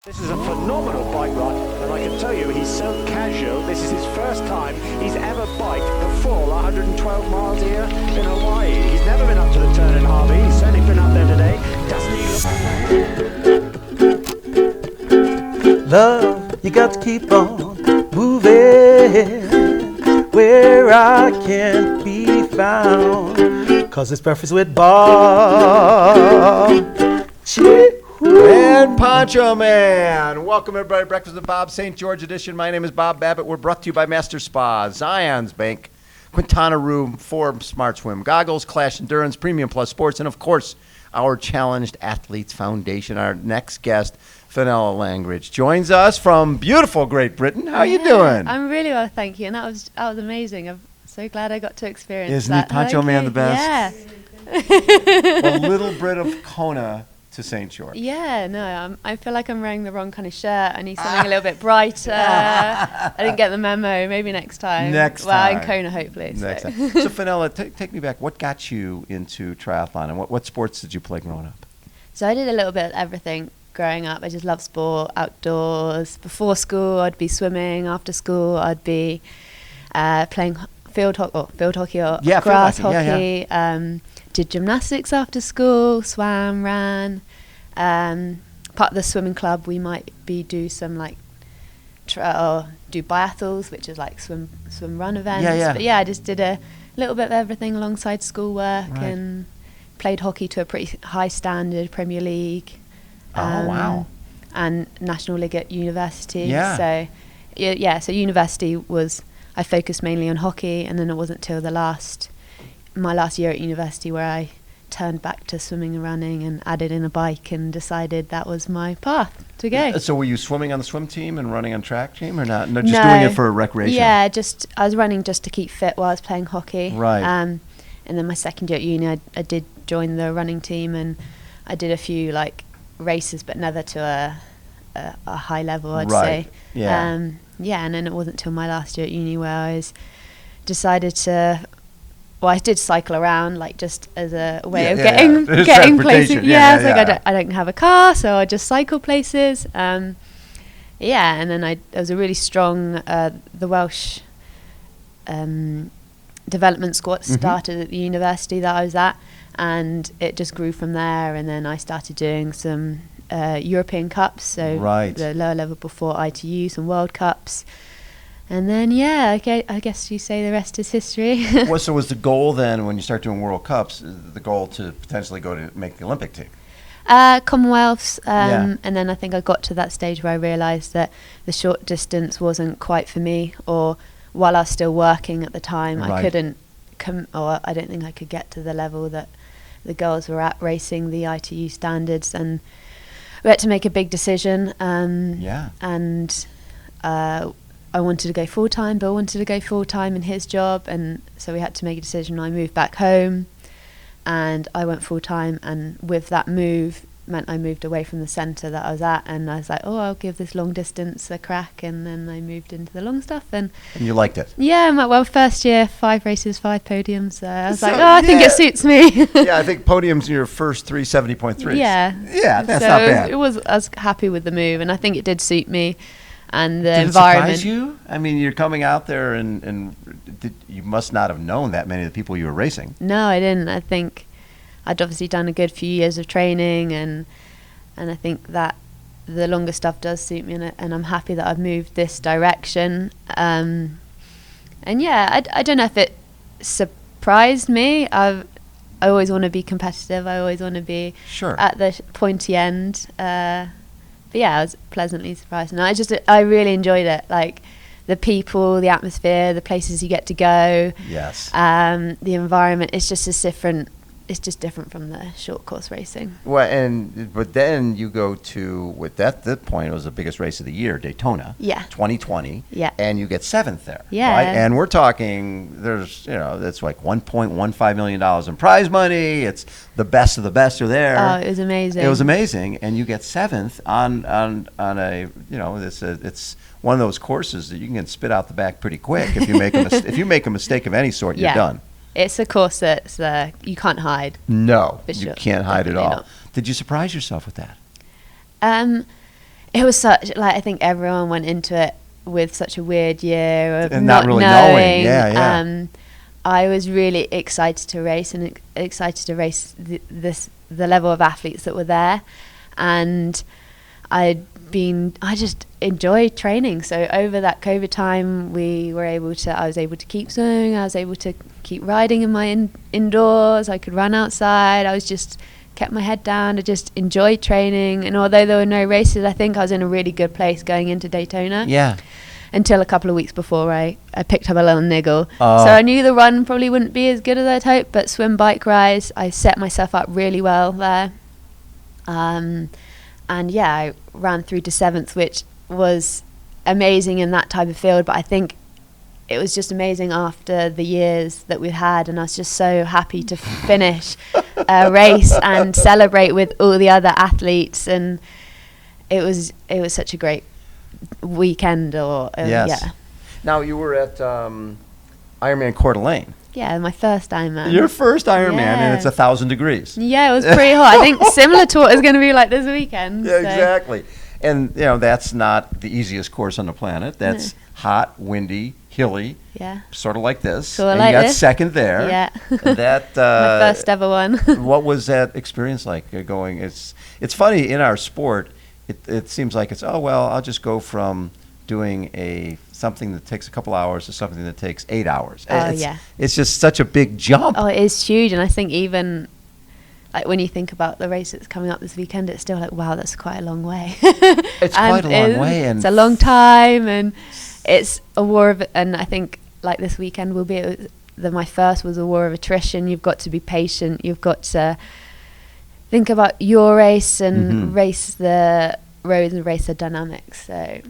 This is a phenomenal bike ride, and I can tell you he's so casual. This is his first time he's ever biked the full 112 miles here in Hawaii. He's never been up to the turn in Harvey. He's certainly been up there today. Doesn't he look... Love, you got to keep on moving where I can't be found, 'cause it's breakfast with Bob. And Poncho Man. Welcome, everybody. Breakfast with Bob, St. George edition. My name is Bob Babbitt. We're brought to you by Master Spa, Zion's Bank, Quintana Room, Forbes Smart Swim, Goggles, Clash Endurance, Premium Plus Sports, and, of course, our Challenged Athletes Foundation. Our next guest, Fenella Langridge, joins us from beautiful Great Britain. How are you doing? I'm really well, thank you. And that was amazing. I'm so glad I got to experience Isn't that. he, Poncho Man, the best? Yeah. A little bit of Kona to St. George. Yeah, no, I feel like I'm wearing the wrong kind of shirt. I need something a little bit brighter. I didn't get the memo. Maybe next time. Well, in Kona, hopefully. Next time. So, Fenella, take me back. What got you into triathlon, and what sports did you play growing up? So I did a little bit of everything growing up. I just love sport, outdoors. Before school, I'd be swimming. After school, I'd be playing field hockey or grass hockey. Did gymnastics after school, swam, ran. Part of the swimming club, we might do some like do biathlons, which is like swim run events. But yeah, I just did a little bit of everything alongside schoolwork and played hockey to a pretty high standard, Premier League. Wow. And National League at university. Yeah. So university I focused mainly on hockey, and then it wasn't till my last year at university where I turned back to swimming and running and added in a bike and decided that was my path to go. So were you swimming on the swim team and running on track team, or not? No, just doing it for recreation? Yeah, I was running just to keep fit while I was playing hockey. Right. And then my second year at uni, I did join the running team, and I did a few like races, but never to a high level, I'd say. Yeah. And then it wasn't till my last year at uni where I decided to... Well, I did cycle around, like just as a way of getting places. I don't have a car, so I just cycle places. And then I was a really strong. The Welsh development squad started at the university that I was at, and it just grew from there. And then I started doing some European Cups, so the lower level before ITU, some World Cups. And then, I guess you say the rest is history. So was the goal then, when you start doing World Cups, the goal to potentially go to make the Olympic team? Commonwealths, and then I think I got to that stage where I realised that the short distance wasn't quite for me, or while I was still working at the time, I couldn't I don't think I could get to the level that the girls were at racing the ITU standards, and we had to make a big decision. I wanted to go full-time, Bill wanted to go full-time in his job, and so we had to make a decision. I moved back home, and I went full-time, and with that move, meant I moved away from the centre that I was at, and I was like, I'll give this long distance a crack, and then I moved into the long stuff. And you liked it? Yeah, first year, 5 races, 5 podiums, I was I think it suits me. Yeah, I think podiums in your first 3 70.3s. Yeah, that's not bad. I was happy with the move, and I think it did suit me. And the did environment. It surprise you? I mean, you're coming out there, and you must not have known that many of the people you were racing. No, I didn't. I think I'd obviously done a good few years of training, and I think that the longer stuff does suit me, and I'm happy that I've moved this direction. I don't know if it surprised me. I always want to be competitive. I always want to be at the pointy end. But yeah, I was pleasantly surprised, and I really enjoyed it. Like the people, the atmosphere, the places you get to go. Yes. The environment. It's just different. It's just different from the short course racing. Well, but then you go to at that point it was the biggest race of the year, Daytona. Yeah. 2020. Yeah. And you get 7th there. Yeah. Right? And we're talking, that's like $1.15 million in prize money. It's the best of the best are there. Oh, it was amazing. It was amazing, and you get 7th on a it's one of those courses that you can get spit out the back pretty quick if you make if you make a mistake of any sort, you're done. It's a course that's you can't hide. No, you can't hide at all. Not. Did you surprise yourself with that? It was such, like, I think everyone went into it with such a weird year of And not really knowing. Yeah. I was really excited to race and excited to race the level of athletes that were there, and I just enjoyed training. So over that COVID time, I was able to keep swimming, I was able to keep riding in my indoors, I could run outside, I was just kept my head down, I just enjoyed training. And although there were no races, I think I was in a really good place going into Daytona. Yeah. Until a couple of weeks before I picked up a little niggle. So I knew the run probably wouldn't be as good as I'd hoped, but swim, bike, rise, I set myself up really well there. And yeah, I ran through to 7th, which was amazing in that type of field, but I think it was just amazing after the years that we've had, and I was just so happy to finish a race and celebrate with all the other athletes, and it was such a great weekend. Yes. Yeah. Now, you were at Ironman Coeur. Yeah, my first Ironman. Your first Ironman, and it's Yeah. 1,000 degrees. Yeah, it was pretty hot. I think similar to what it's going to be like this weekend. Yeah, exactly. And, that's not the easiest course on the planet. That's hot, windy, hilly, Yeah. sort of like this. Sort of and like you got this. second there. Yeah. And that My first ever one. what was that experience like going? It's funny in our sport. It seems like I'll just go from doing something that takes a couple hours to something that takes 8 hours. It's just such a big jump. Oh, it is huge, and I think even like when you think about the race that's coming up this weekend, it's still like, wow, that's quite a long way. It's quite a long way, and it's a long time, and it's a war of. And I think like this weekend will be my first was a war of attrition. You've got to be patient. You've got to think about your race and race the roads and race the dynamics. So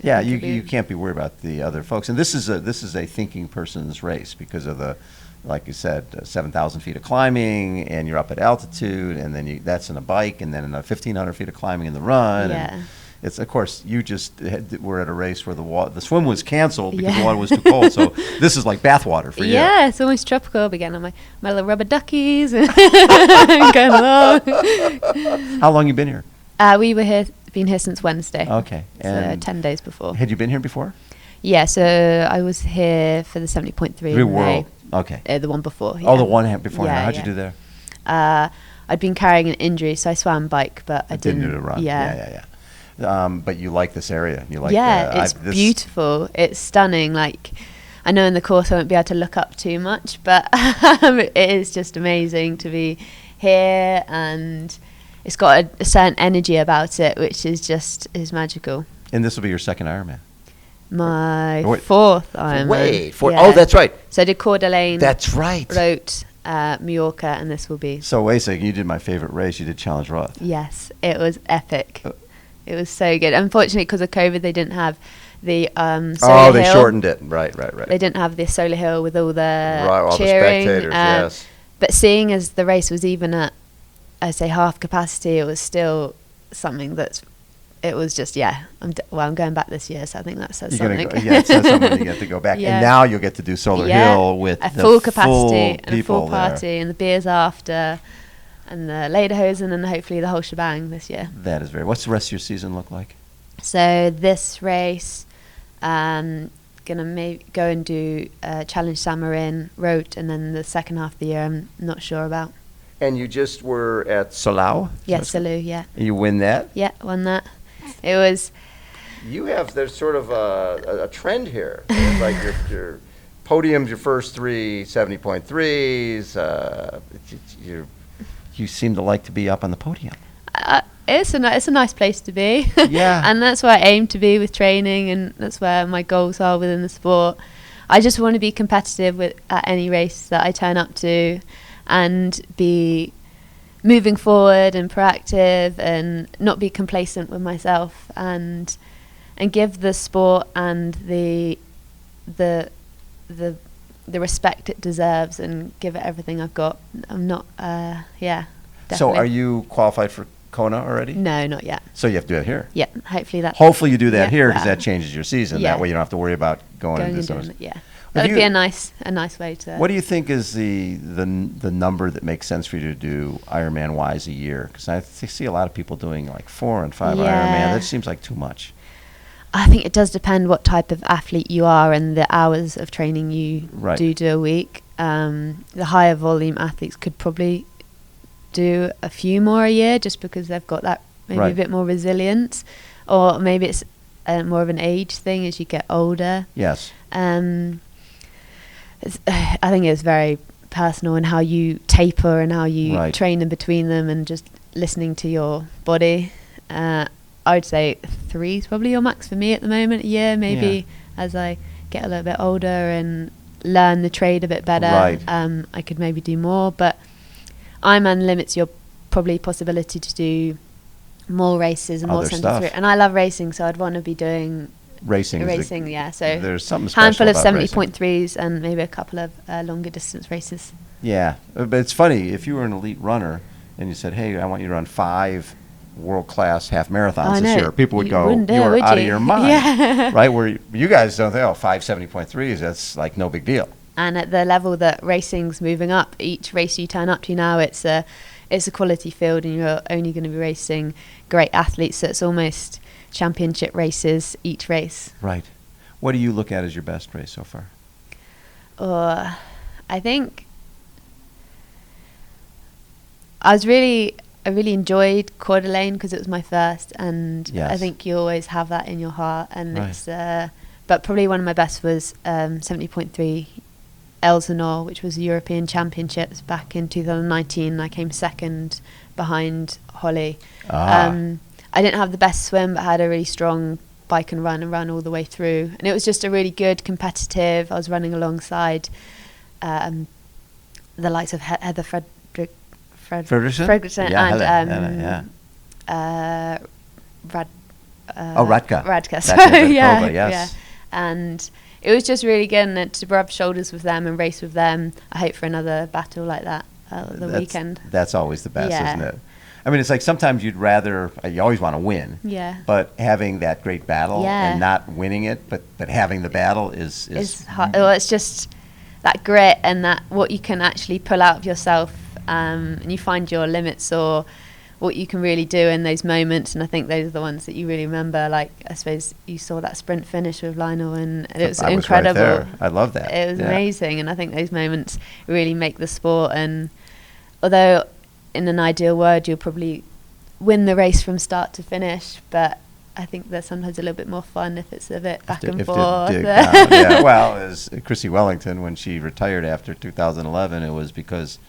yeah, you can't be worried about the other folks. And this is a thinking person's race because of the, like you said, 7,000 feet of climbing, and you're up at altitude, and then that's in a bike, and then 1,500 feet of climbing in the run. Yeah. And it's, of course, you just were at a race where the swim was canceled because the water was too cold. So this is like bathwater for you. Yeah, it's almost tropical. Began on my little rubber duckies and going along. How long you been here? We been here since Wednesday. Okay. So And 10 days before. had you been here before? Yeah, so I was here for the 70.3 in May. Okay. The one before. Oh, yeah. the one before. Yeah, How'd you do there? I'd been carrying an injury, so I swam bike, but I didn't do the run. Yeah. But you like this area. You like it's beautiful. It's stunning. Like, I know in the course I won't be able to look up too much, but it is just amazing to be here, and it's got a certain energy about it, which is magical. And this will be your second Ironman. My Wait. fourth Ironman. Yeah. Oh, that's right. So I did Coeur d'Alene. That's right. Roth, Mallorca, and this will be. So wait a second. You did my favorite race. You did Challenge Roth. Yes, it was epic. It was so good. Unfortunately, because of COVID, they didn't have the solar they hill. shortened it. Right. They didn't have the solar hill with all the all cheering. the spectators, yes. But seeing as the race was even at, I say, half capacity, it was still something it was just, I'm going back this year, so I think that says something. It says something. You get to go back. Yeah. And now you'll get to do Solar Hill with a the full capacity and a people full party and the beers after and the lederhosen and hopefully the whole shebang this year. That is what's the rest of your season look like? So this race, gonna go and do Challenge Samarin, Roth, and then the second half of the year I'm not sure about. And you just were at Salou? Yes, Salou, yeah. You win that? Yeah, won that. It was... There's sort of a trend here. It's like your podiums, your first three 70.3s. You seem to like to be up on the podium. It's a nice place to be. Yeah. And that's where I aim to be with training, and that's where my goals are within the sport. I just want to be competitive at any race that I turn up to, and be moving forward and proactive, and not be complacent with myself, and give the sport and the respect it deserves, and give it everything I've got. I'm not definitely. So are you qualified for Kona already? No, not yet. So you have to do it here. Yeah, hopefully you do that here, because that changes your season. Yeah. That way you don't have to worry about going into and those. doing it, yeah. That would be a nice way to. What do you think is the number that makes sense for you to do Ironman wise a year? Because I see a lot of people doing like 4 and 5 Ironman. That seems like too much. I think it does depend what type of athlete you are and the hours of training you do a week. The higher volume athletes could probably do a few more a year just because they've got that maybe a bit more resilience, or maybe it's more of an age thing as you get older. Yes. I think it's very personal in how you taper and how you train in between them, and just listening to your body. I would say 3 is probably your max for me at the moment, a year. Maybe as I get a little bit older and learn the trade a bit better, I could maybe do more. But Ironman limits your probably possibility to do more races and more 73. And I love racing, so I'd want to be doing racing. So there's something special handful of about 70.3s and maybe a couple of longer distance races. Yeah, but it's funny, if you were an elite runner and you said, hey, I want you to run 5 world-class half marathons this year, people would go, you're out of your mind. Right, where you guys don't think, 5 70.3s, that's like no big deal. And at the level that racing's moving up, each race you turn up to now, it's a quality field, and you're only going to be racing great athletes, so it's almost championship races each race. Right. What do you look at as your best race so far? I think I really enjoyed Coeur d'Alene because it was my first, and I think you always have that in your heart, and it's but probably one of my best was 70.3 Elsinore, which was the European Championships back in 2019. I came second behind Holly. I didn't have the best swim, but had a really strong bike and run all the way through, and it was just a really good competitive. I was running alongside the likes of Heather Fredrickson and Radka. So, and it was just really good to rub shoulders with them and race with them. I hope for another battle like that weekend. That's always the best, isn't it? I mean, it's like sometimes you always want to win. Yeah. But having that great battle and not winning it, but having the battle is hard. Well, it's just that grit and that what you can actually pull out of yourself, and you find your limits or what you can really do in those moments. And I think those are the ones that you really remember. Like, I suppose you saw that sprint finish with Lionel, and it was incredible. Right there. I love that. It was amazing, and I think those moments really make the sport. And although in an ideal world you'll probably win the race from start to finish, but I think there's sometimes a little bit more fun if it's a bit back and forth. Well, as Chrissy Wellington, when she retired after 2011, it was because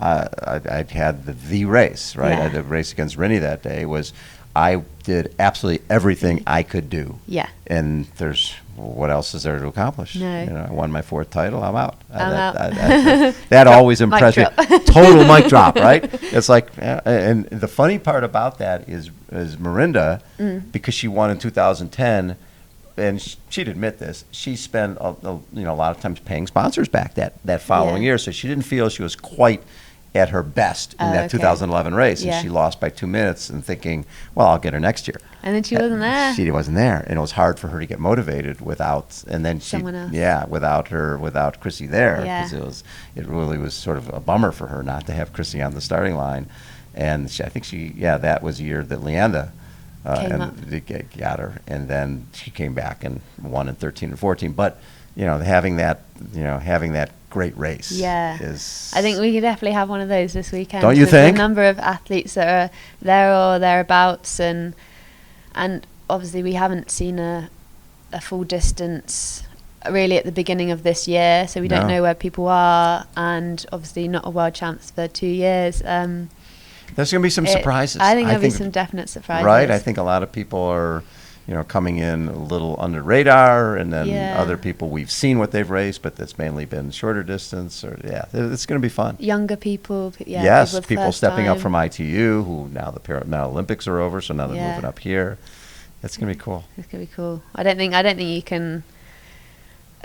I'd had the race, right? I had the race against Rennie that day. I did absolutely everything I could do. Yeah. And what else is there to accomplish? No. I won my 4th title. I'm out. That always impressed me. Total mic drop, right? It's like, and the funny part about that is Mirinda, because she won in 2010, and she'd admit this, she spent a lot of times paying sponsors back that following year, so she didn't feel she was quite at her best in that 2011 race, and she lost by 2 minutes, and thinking, well, I'll get her next year. And then she wasn't there. She wasn't there, and it was hard for her to get motivated without someone else. Without Chrissy there, because it really was sort of a bummer for her not to have Chrissy on the starting line. And I think that was the year that Leanda got her, and then she came back and won in 13 and 14. But having that great race is. I think we could definitely have one of those this weekend. Don't you think? The number of athletes that are there or thereabouts, and obviously we haven't seen a full distance really at the beginning of this year, so we don't know where people are, and obviously not a world champs for 2 years. There's going to be some surprises. I think there'll be some definite surprises. Right, I think a lot of people are coming in a little under radar, and then other people we've seen what they've raced, but that's mainly been shorter distance. It's going to be fun. Younger people, people stepping up from ITU, who now the Paralympics are over, so now they're moving up here. It's going to be cool. It's going to be cool. I don't think you can.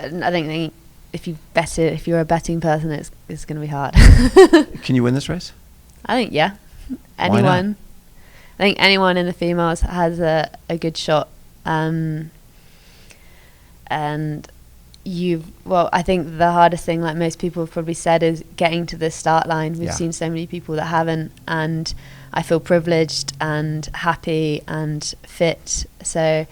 I don't think if you're a betting person, it's going to be hard. Can you win this race? I think anyone. I think anyone in the females has a good shot. And I think the hardest thing, like most people have probably said, is getting to the start line. We've seen so many people that haven't, and I feel privileged and happy and fit. So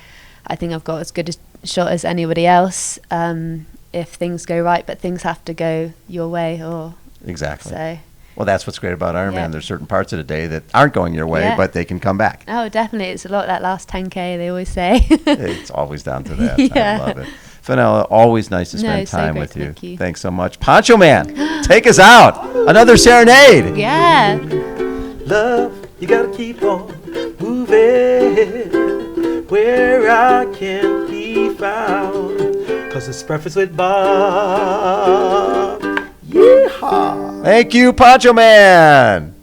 I think I've got as good a shot as anybody else if things go right, but things have to go your way. Exactly. So. Well, that's what's great about Ironman. There's certain parts of the day that aren't going your way, but they can come back. Oh, definitely. It's a lot that last 10K, they always say. It's always down to that. I love it. Fenella, always nice to spend time with you. Thank you. Thanks so much. Poncho Man, take us out. Another serenade. Yeah. Love, you gotta keep on moving where I can't be found. 'Cause it's Breakfast with Bob. Yeehaw. Thank you, Poncho Man.